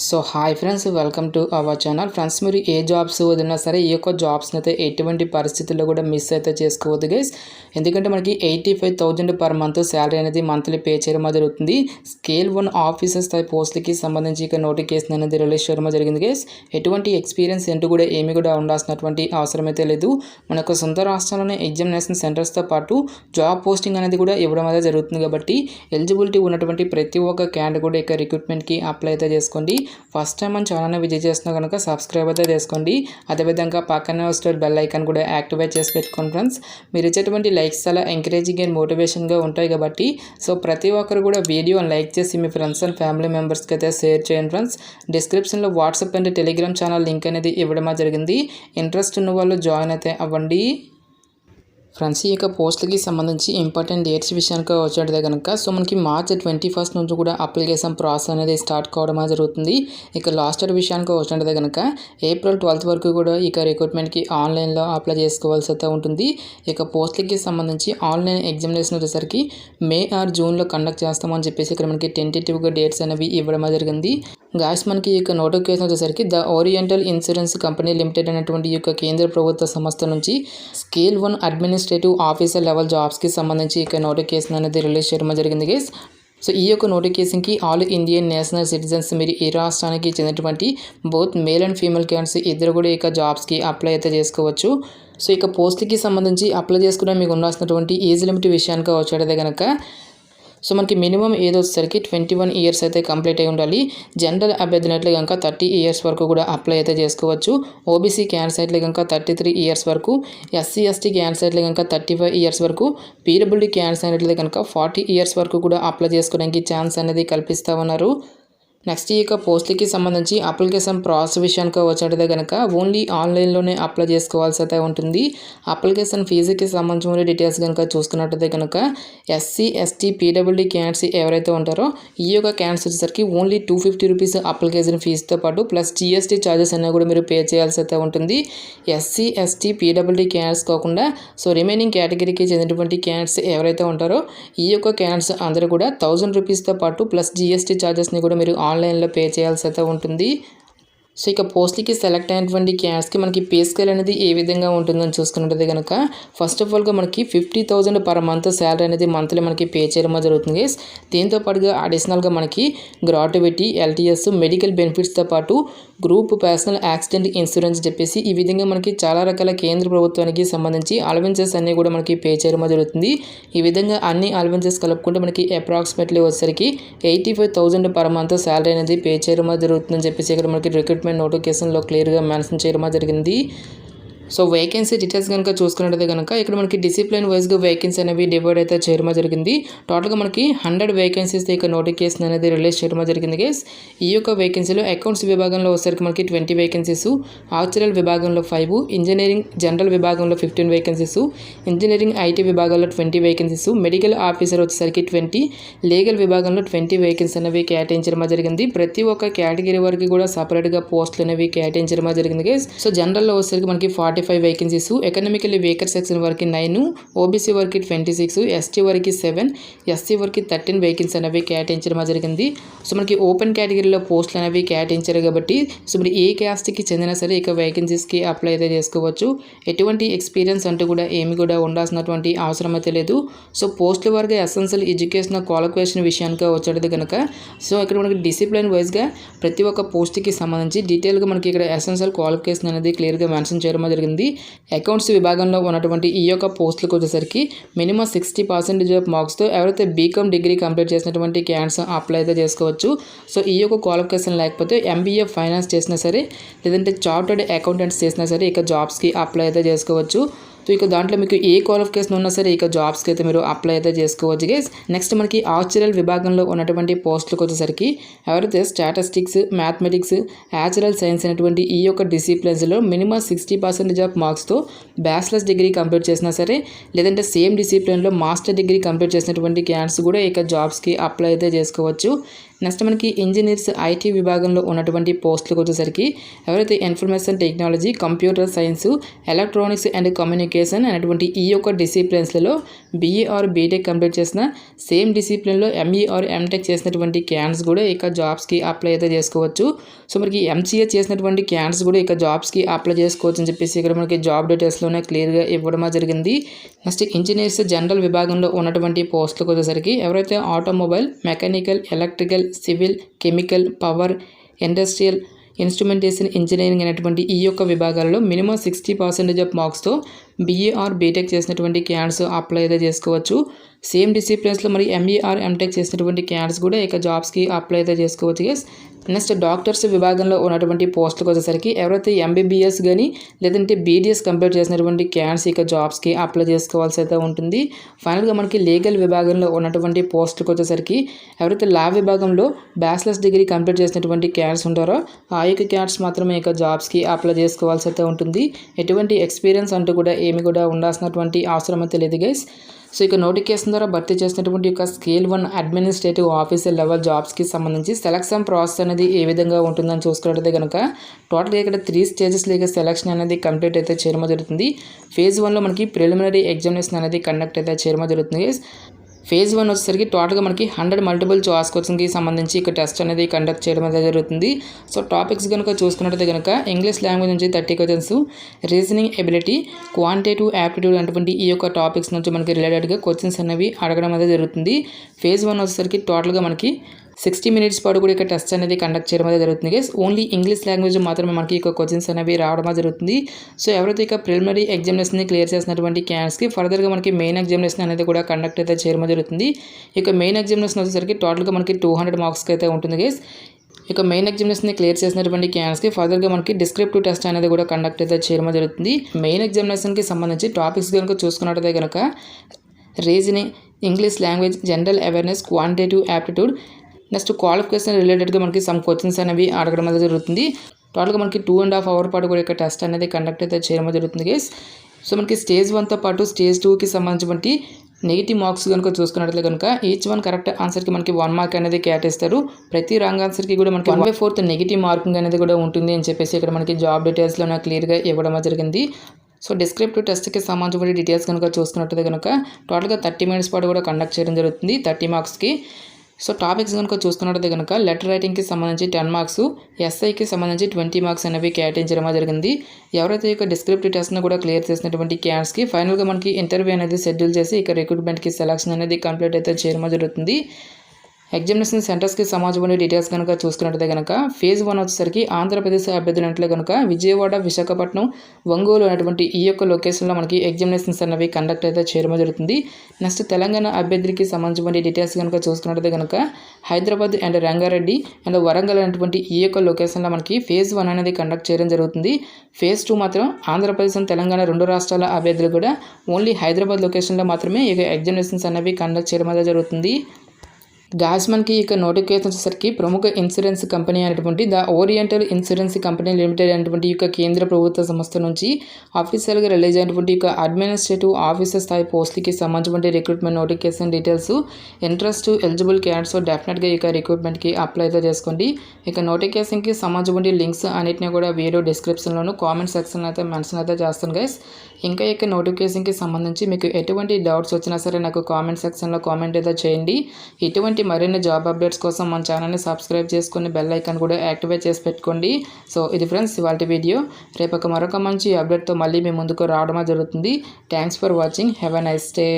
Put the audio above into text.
So hi friends, welcome to our channel. Friends, మీరు ఏ jobs వదిలినా సరే ఈ యొక్క జాబ్స్ని అయితే ఎటువంటి పరిస్థితుల్లో కూడా మిస్ అయితే చేసుకోవద్దు గైస్. ఎందుకంటే మనకి 85,000 పర్ మంత్ శాలరీ అనేది మంత్లీ పే చేయడం జరుగుతుంది. స్కేల్ 1 ఆఫీసర్ స్థాయి పోస్టులకి సంబంధించి ఇక నోటిఫికేషన్ అనేది రిలీజ్ చేయడం జరిగింది గైస్. ఎటువంటి ఎక్స్పీరియన్స్ ఏంటో కూడా ఏమి కూడా ఉండాల్సినటువంటి అవసరం అయితే లేదు. మన యొక్క సొంత రాష్ట్రంలోనే ఎగ్జామినేషన్ సెంటర్స్తో పాటు జాబ్ పోస్టింగ్ అనేది కూడా ఇవ్వడం అయితే జరుగుతుంది. కాబట్టి ఎలిజిబిలిటీ ఉన్నటువంటి ప్రతి ఒక్క క్యాండిడేట్ కూడా ఇక రిక్రూట్మెంట్కి అప్లై అయితే చేసుకోండి. ఫస్ట్ టైం మన ఛానల్ని విజిట్ చేస్తున్నా కనుక సబ్స్క్రైబ్ అయితే చేసుకోండి. అదేవిధంగా పక్కనే వస్తే బెల్ ఐకాన్ కూడా యాక్టివేట్ చేసి పెట్టుకోండి ఫ్రెండ్స్. మీరు ఇచ్చేటువంటి లైక్స్ చాలా ఎంకరేజింగ్ అండ్ మోటివేషన్గా ఉంటాయి కాబట్టి సో ప్రతి ఒక్కరు కూడా వీడియోని లైక్ చేసి మీ ఫ్రెండ్స్ అండ్ ఫ్యామిలీ మెంబర్స్కి అయితే షేర్ చేయండి ఫ్రెండ్స్. డిస్క్రిప్షన్లో WhatsApp and Telegram channel link అనేది ఇవ్వడం జరిగింది. ఇంట్రెస్ట్ ఉన్న వాళ్ళు జాయిన్ అయితే అవ్వండి. ఫ్రెండ్స్, ఈ యొక్క పోస్టులకి సంబంధించి ఇంపార్టెంట్ డేట్స్ విషయానికి వచ్చేటదే కనుక సో మనకి మార్చ్ 21 నుంచి కూడా అప్లికేషన్ ప్రాసెస్ అనేది స్టార్ట్ కావడం జరుగుతుంది. ఇక లాస్ట్ డేట్ విషయానికి వచ్చేటదే కనుక ఏప్రిల్ 12 వరకు కూడా ఇక రిక్రూట్మెంట్కి ఆన్లైన్లో అప్లై చేసుకోవాల్సి అయితే ఉంటుంది. ఇక పోస్టులకి సంబంధించి ఆన్లైన్ ఎగ్జామినేషన్ వచ్చేసరికి మే ఆర్ జూన్లో కండక్ట్ చేస్తామని చెప్పేసి ఇక్కడ మనకి టెంటేటివ్గా డేట్స్ అనేవి ఇవ్వడం జరిగింది. గాయస్, మనకి ఈ యొక్క నోటిఫికేషన్ వచ్చేసరికి the oriental insurance company limited అనేటువంటి ఈ యొక్క కేంద్ర ప్రభుత్వ సంస్థ నుంచి స్కేల్ 1 అడ్మినిస్ట్రేటివ్ ఆఫీసర్ లెవెల్ జాబ్స్కి సంబంధించి ఇక నోటిఫికేషన్ అనేది రిలీజ్ చేయడం జరిగింది గైస్. సో ఈ యొక్క నోటిఫికేషన్కి ఆల్ ఇండియన్ నేషనల్ సిటిజన్స్, మీరు ఈ రాష్ట్రానికి చెందినటువంటి both male and female candidates ఇద్దరు కూడా ఇక జాబ్స్కి అప్లై అయితే చేసుకోవచ్చు. సో ఇక పోస్ట్కి సంబంధించి అప్లై చేసుకునే మీకు ఉండాల్సినటువంటి ఏజ్ లిమిట్ విషయానికి వచ్చేటదే కనుక సో మనకి మినిమం ఏజ్ వచ్చేసరికి 21 ఇయర్స్ అయితే కంప్లీట్ అయి ఉండాలి. జనరల్ అభ్యర్థినట్లు కనుక 30 ఇయర్స్ వరకు కూడా అప్లై అయితే చేసుకోవచ్చు. ఓబీసీ క్యాండిడేట్లు కనుక 33 ఇయర్స్ వరకు, ఎస్సీ ఎస్టీ క్యాండిడేట్లు కనుక 35 ఇయర్స్ వరకు, పీడబ్ల్యూడీ క్యాండిడేట్లు కనుక 40 ఇయర్స్ వరకు కూడా అప్లై చేసుకోవడానికి ఛాన్స్ అనేది కల్పిస్తూ ఉన్నారు. నెక్స్ట్ ఈ యొక్క పోస్టులకి సంబంధించి అప్లికేషన్ ప్రాసెస్ విషయానికి వచ్చేటదే కనుక ఓన్లీ ఆన్లైన్లోనే అప్లై చేసుకోవాల్సి అయితే ఉంటుంది. అప్లికేషన్ ఫీజుకి సంబంధించిన డీటెయిల్స్ కనుక చూసుకున్నట్టయితే కనుక ఎస్సీ ఎస్టీ పీడబ్ల్యూడీ క్యాండిడేట్స్ ఎవరైతే ఉంటారో ఈ యొక్క క్యాండిడేట్స్ వచ్చేసరికి ఓన్లీ 250 రూపీస్ అప్లికేషన్ ఫీజుతో పాటు ప్లస్ జీఎస్టీ ఛార్జెస్ అనేవి కూడా మీరు పే చేయాల్సి అయితే ఉంటుంది. ఎస్సీ ఎస్టీ పీడబ్ల్యూడీ క్యాండిడేట్స్ కాకుండా సో రిమైనింగ్ కేటగిరీకి చెందినటువంటి క్యాండిడేట్స్ ఎవరైతే ఉంటారో ఈ యొక్క క్యాండిడేట్స్ అందరూ కూడా 1000 రూపీస్తో పాటు ప్లస్ జీఎస్టీ ఛార్జెస్ని కూడా మీరు ఆన్లైన్లో పే చేయాల్సి అయితే ఉంటుంది. సో ఇక పోస్ట్కి సెలెక్ట్ అయినటువంటి క్యాండిడేట్స్కి మనకి పే స్కేల్ అనేది ఏ విధంగా ఉంటుందని చూసుకున్నట్టు కనుక ఫస్ట్ ఆఫ్ ఆల్గా మనకి 50,000 పర్ మంత్ శాలరీ అనేది మంత్లీ మనకి పే చేయడం జరుగుతుంది. దీంతో పాటుగా అడిషనల్గా మనకి గ్రాట్యుటీ, ఎల్టీఎస్, మెడికల్ బెనిఫిట్స్తో పాటు గ్రూప్ పర్సనల్ యాక్సిడెంట్ ఇన్సూరెన్స్ చెప్పేసి ఈ విధంగా మనకి చాలా రకాల కేంద్ర ప్రభుత్వానికి సంబంధించి అలవెన్సెస్ అన్నీ కూడా మనకి పే చేయడం జరుగుతుంది. ఈ విధంగా అన్ని అలవెన్సెస్ కలుపుకుంటే మనకి అప్రాక్సిమేట్లీ వచ్చేసరికి 85,000 పర్ మంత్ శాలరీ అనేది పే చేయడం జరుగుతుందని చెప్పేసి ఇక్కడ మనకి రిక్రూట్మెంట్ నోటిఫికేషన్లో క్లియర్గా మెన్షన్ చేయడం జరిగింది. సో వేకెన్సీ డీటెయిల్స్ కనుక చూసుకున్నట్టయితే కనుక ఇక్కడ మనకి డిసిప్లిన్ వైజ్గా వేకెన్సీ అనేవి డివైడ్ అయితే చేయడం జరిగింది. టోటల్గా మనకి 100 వేకెన్సీస్ ఇక నోటిఫికేషన్ అనేది రిలీజ్ చేయడం జరిగింది గైస్. ఈ యొక్క వేకెన్సీలో అకౌంట్స్ విభాగంలో వచ్చేసరికి మనకి 20 వేకెన్సీస్, ఆర్చరల్ విభాగంలో 5, ఇంజనీరింగ్ జనరల్ విభాగంలో 15 వేకెన్సీస్, ఇంజనీరింగ్ ఐటీ విభాగంలో 20 వేకెన్సీస్, మెడికల్ ఆఫీసర్ వచ్చేసరికి 20, లీగల్ విభాగంలో 20 వేకెన్సీ అనేవి కేటాయించడం జరిగింది. ప్రతి ఒక్క కేటగిరీ వరకు కూడా సపరేట్గా పోస్టులు అనేవి కేటాయించడం జరిగింది గైస్. సో జనరల్లో వచ్చేసరికి మనకి 45 వేకెన్సీస్, ఎకనామికల్లీ వీకర్ సెక్షన్ వరకు 9, ఓబీసీ వరకు 26, ఎస్టీ వరకు 7, ఎస్సీ వరకు 13 వేకెన్సీ అనేవి కేటాయించడం జరిగింది. సో మనకి ఓపెన్ కేటగిరీలో పోస్టులు అనేవి కేటాయించారు కాబట్టి సో మీరు ఏ క్యాస్ట్కి చెందినా సరే ఇక వేకెన్సీస్కి అప్లై అయితే చేసుకోవచ్చు. ఎటువంటి ఎక్స్పీరియన్స్ అంటూ కూడా ఏమి కూడా ఉండాల్సినటువంటి అవసరం అయితే లేదు. సో పోస్టుల వరకు ఎసెన్షియల్ ఎడ్యుకేషనల్ క్వాలిఫికేషన్ విషయానికి వచ్చేది కనుక సో ఇక్కడ మనకి డిసిప్లిన్ వైజ్గా ప్రతి ఒక్క పోస్ట్కి సంబంధించి డీటెయిల్గా మనకి ఇక్కడ ఎసెన్షియల్ క్వాలిఫికేషన్ అనేది క్లియర్గా మెన్షన్ చేయడం జరిగింది. అకౌంట్స్ విభాగంలో ఉన్నటువంటి ఈ యొక్క పోస్టులకు వచ్చేసరికి మినిమం 60% ఆఫ్ మార్క్స్తో ఎవరైతే బీకామ్ డిగ్రీ కంప్లీట్ చేసినటువంటి క్యాండిడేట్స్ అప్లై అయితే చేసుకోవచ్చు. సో ఈ యొక్క క్వాలిఫికేషన్ లేకపోతే ఎంబీఏ ఫైనాన్స్ చేసినా సరే లేదంటే చార్టర్డ్ అకౌంటెంట్స్ చేసినా సరే ఇక జాబ్స్కి అప్లై అయితే చేసుకోవచ్చు. సో ఇక దాంట్లో మీకు ఏ క్వాలిఫికేషన్ ఉన్నా సరే ఇక జాబ్స్కి అయితే మీరు అప్లై అయితే చేసుకోవచ్చు గైస్. నెక్స్ట్ మనకి ఆర్చరల్ విభాగంలో ఉన్నటువంటి పోస్టులకు వచ్చేసరికి ఎవరైతే స్టాటిస్టిక్స్, మ్యాథమెటిక్స్, యాచురల్ సైన్స్ అనేటువంటి ఈ యొక్క డిసిప్లిన్స్లో మినిమం 60% ఆఫ్ మార్క్స్తో బ్యాచిలర్స్ డిగ్రీ కంప్లీట్ చేసినా సరే లేదంటే సేమ్ డిసిప్లిన్లో మాస్టర్ డిగ్రీ కంప్లీట్ చేసినటువంటి క్యాండిడేట్స్ కూడా ఇక జాబ్స్కి అప్లై అయితే చేసుకోవచ్చు. నెక్స్ట్ మనకి ఇంజనీర్స్ ఐటీ విభాగంలో ఉన్నటువంటి పోస్టులకు వచ్చేసరికి ఎవరైతే information technology, computer science, electronics and communication అనేటువంటి ఈ యొక్క డిసిప్లిన్స్లలో బీఏ ఆర్ బీటెక్ కంప్లీట్ చేసిన సేమ్ డిసిప్లిన్లో ఎంఈ ఆర్ ఎంటెక్ చేసినటువంటి క్యాండిడేట్స్ కూడా ఇక జాబ్స్కి అప్లై అయితే చేసుకోవచ్చు. సో మనకి ఎంసీఏ చేసినటువంటి క్యాండిడేట్స్ కూడా ఇక జాబ్స్కి అప్లై చేసుకోవచ్చు అని చెప్పేసి ఇక్కడ మనకి జాబ్ డీటెయిల్స్లోనే క్లియర్గా ఇవ్వడం జరిగింది. నెక్స్ట్ ఇంజనీర్స్ జనరల్ విభాగంలో ఉన్నటువంటి పోస్టులకు వచ్చేసరికి ఎవరైతే automobile, mechanical, electrical, civil, chemical, power, industrial, instrumentation engineering అనేటువంటి ఈ యొక్క విభాగాల్లో మినిమం 60% ఆఫ్ మార్క్స్తో బీఏ ఆర్ బీటెక్ చేసినటువంటి క్యాండిడేట్స్ అప్లై అయితే చేసుకోవచ్చు. సేమ్ డిసిప్లిన్స్లో మరి ఎంఈ ఆర్ ఎంటెక్ చేసినటువంటి క్యాండిడేట్స్ కూడా ఇక జాబ్స్కి అప్లై అయితే చేసుకోవచ్చు గైస్. నెక్స్ట్ డాక్టర్స్ విభాగంలో ఉన్నటువంటి పోస్టులకు వచ్చేసరికి ఎవరైతే ఎంబీబీఎస్ కానీ లేదంటే బీడీఎస్ కంప్లీట్ చేసినటువంటి క్యాండిడేట్స్ ఇక జాబ్స్కి అప్లై చేసుకోవాల్సి అయితే ఉంటుంది. ఫైనల్గా మనకి లీగల్ విభాగంలో ఉన్నటువంటి పోస్టులకు వచ్చేసరికి ఎవరైతే లా విభాగంలో బ్యాచిలర్స్ డిగ్రీ కంప్లీట్ చేసినటువంటి క్యాండిడేట్స్ ఉంటారో ఆ యొక్క క్యాండిడేట్స్ మాత్రమే ఇక జాబ్స్కి అప్లై చేసుకోవాల్సి అయితే ఉంటుంది. ఎటువంటి ఎక్స్పీరియన్స్ అంటూ కూడా ఏమి కూడా ఉండాల్సినటువంటి అవసరం అయితే లేదు గైస్. సో ఇక నోటిఫికేషన్ ద్వారా భర్తీ చేసినటువంటి యొక్క స్కేల్ 1 అడ్మినిస్ట్రేటివ్ ఆఫీసర్ లెవెల్ జాబ్స్కి సంబంధించి సెలక్షన్ ప్రాసెస్ అనేది ఏ విధంగా ఉంటుందని చూసుకున్నట్లయితే కనుక టోటల్గా ఇక్కడ 3 స్టేజెస్లో ఇక సెలక్షన్ అనేది కంప్లీట్ అయితే చేయడం జరుగుతుంది. ఫేజ్ 1లో మనకి ప్రిలిమినరీ ఎగ్జామినేషన్ అనేది కండక్ట్ అయితే చేయడం జరుగుతుంది. ఫేజ్ 1 వచ్చేసరికి టోటల్గా మనకి 100 మల్టిపుల్ చాయిస్ క్వశ్చన్కి సంబంధించి ఇక టెస్ట్ అనేది కండక్ట్ చేయడం అనేది జరుగుతుంది. సో టాపిక్స్ కనుక చూసుకున్నట్లయితే కనుక ఇంగ్లీష్ లాంగ్వేజ్ నుంచి 30 questions, reasoning ability, quantitative aptitude అనేటువంటి ఈ యొక్క టాపిక్స్ నుంచి మనకి రిలేటెడ్గా క్వశ్చన్స్ అనేవి అడగడం అనేది జరుగుతుంది. ఫేజ్ 1 వచ్చేసరికి టోటల్గా మనకి 60 మినిట్స్ పాటు కూడా ఇక టెస్ట్ అనేది కండక్ట్ చేయడం అనేది జరుగుతుంది గైస్. ఓన్లీ ఇంగ్లీష్ లాంగ్వేజ్ మాత్రమే మనకి ఇక క్వశ్చన్స్ అనేవి రావడం జరుగుతుంది. సో ఎవరైతే ఇక ప్రిలిమినరీ ఎగ్జామినేషన్ని క్లియర్ చేసినటువంటి క్యాండిడేట్స్కి ఫర్దర్గా మనకి మెయిన్ ఎగ్జామినేషన్ అనేది కూడా కండక్ట్ అయితే చేయడం జరుగుతుంది. ఇక మెయిన్ ఎగ్జామినేషన్ వచ్చేసరికి టోటల్గా మనకి 200 మార్క్స్కి అయితే ఉంటుంది గైస్. ఇక మెయిన్ ఎగ్జామినేషన్ని క్లియర్ చేసినటువంటి క్యాండిడేట్స్కి ఫర్దర్గా మనకి డిస్క్రిప్టివ్ టెస్ట్ అనేది కూడా కండక్ట్ అయితే చేయడం జరుగుతుంది. మెయిన్ ఎగ్జామినేషన్కి సంబంధించి టాపిక్స్ కనుక చూసుకున్నట్లయితే కనుక reasoning, English language, general awareness, quantitative aptitude, next qualification రిలేటెడ్గా మనకి సమ్ క్వశ్చన్స్ అనేవి అడగడం అనేది జరుగుతుంది. టోటల్గా మనకి 2.5 hours పాటు కూడా ఇక్కడ టెస్ట్ అనేది కండక్ట్ అయితే చేయడం జరుగుతుంది గైస్. సో మనకి స్టేజ్ 1తో పాటు స్టేజ్ 2కి సంబంధించి నెగిటివ్ మార్క్స్ కనుక చూసుకున్నట్లయితే కనుక ఈచ్ వన్ కరెక్ట్ ఆన్సర్కి మనకి 1 మార్క్ అనేది కేటాయిస్తారు. ప్రతి రాంగ్ ఆన్సర్కి కూడా మనకి 1/4 నెగిటివ్ మార్కింగ్ అనేది కూడా ఉంటుంది అని చెప్పేసి ఇక్కడ మనకి జాబ్ డీటెయిల్స్లో నాకు క్లియర్గా ఇవ్వడం జరిగింది. సో డిస్క్రిప్టివ్ టెస్ట్కి సంబంధించిన డీటెయిల్స్ కనుక చూసుకున్నట్లయితే కనుక టోటల్గా 30 minutes పాటు కూడా కండక్ట్ చేయడం జరుగుతుంది 30 మార్క్స్కి. సో టాపిక్స్ కనుక చూసుకున్నట్లయితే కనుక లెటర్ రైటింగ్కి సంబంధించి 10 మార్క్స్, ఎస్ఐకి సంబంధించి 20 మార్క్స్ అనేవి కేటాయించడం జరిగింది. ఎవరైతే ఇక డిస్క్రిప్టివ్ టెస్ట్ను కూడా క్లియర్ చేసినటువంటి క్యాండిడేట్స్కి ఫైనల్గా మనకి ఇంటర్వ్యూ అనేది షెడ్యూల్ చేసి ఇక రిక్రూట్మెంట్కి సెలక్షన్ అనేది కంప్లీట్ అయితే చేయడం జరుగుతుంది. ఎగ్జామినేషన్ సెంటర్స్కి సంబంధించిన డీటెయిల్స్ కనుక చూసుకున్నట్లయితే కనుక ఫేజ్ 1 వచ్చేసరికి ఆంధ్రప్రదేశ్ అభ్యర్థులంటే కనుక విజయవాడ, విశాఖపట్నం, ఒంగోలు అనేటువంటి ఈ యొక్క లొకేషన్లో మనకి ఎగ్జామినేషన్స్ అనేవి కండక్ట్ అయితే చేయడం జరుగుతుంది. నెక్స్ట్ తెలంగాణ అభ్యర్థులకి సంబంధించిన డీటెయిల్స్ కనుక చూసుకున్నట్లయితే కనుక హైదరాబాద్ అండ్ రంగారెడ్డి అండ్ వరంగల్ అనేటువంటి ఈ యొక్క లొకేషన్లో మనకి ఫేజ్ 1 అనేది కండక్ట్ చేయడం జరుగుతుంది. ఫేజ్ 2 మాత్రం ఆంధ్రప్రదేశ్ అండ్ తెలంగాణ 2 రాష్ట్రాల అభ్యర్థులు కూడా ఓన్లీ హైదరాబాద్ లొకేషన్లో మాత్రమే ఇక ఎగ్జామినేషన్స్ అనేవి కండక్ట్ చేయడం అనేది జరుగుతుంది. గాయస్ మనకి ఇక నోటిఫికేషన్ వచ్చేసరికి ప్రముఖ ఇన్సూరెన్స్ కంపెనీ అనేటువంటి the oriental insurance company limited అనేటువంటి ఇక కేంద్ర ప్రభుత్వ సంస్థ నుంచి ఆఫీషియల్గా రిలీజ్ అయినటువంటి ఇక అడ్మినిస్ట్రేటివ్ ఆఫీసర్ స్థాయి పోస్టులకి సంబంధించిన recruitment notification details, interest eligible candidates డెఫినెట్గా ఇక రిక్రూట్మెంట్కి అప్లై అయితే చేసుకోండి. ఇక నోటిఫికేషన్కి సంబంధించిన లింక్స్ అన్నిటిని కూడా వీడియో డిస్క్రిప్షన్లోను కామెంట్ సెక్షన్లో అయితే మెన్షన్ అయితే చేస్తాను గైస్. ఇంకా ఇక నోటిఫికేషన్కి సంబంధించి మీకు ఎటువంటి డౌట్స్ వచ్చినా సరే నాకు కామెంట్ సెక్షన్లో కామెంట్ అయితే చేయండి. ఇటువంటి మరిన్ని జాబ్ అప్డేట్స్ కోసం మన ఛానల్ని సబ్స్క్రైబ్ చేసుకొని బెల్ ఐకాన్ కూడా యాక్టివేట్ చేసి పెట్టుకోండి. సో ఇది ఫ్రెండ్స్ ఇవాల్టి వీడియో. రేపు మరొక మంచి అప్డేట్తో మళ్ళీ మీ ముందుకు రావడం జరుగుతుంది. Thanks for watching. Have a nice day.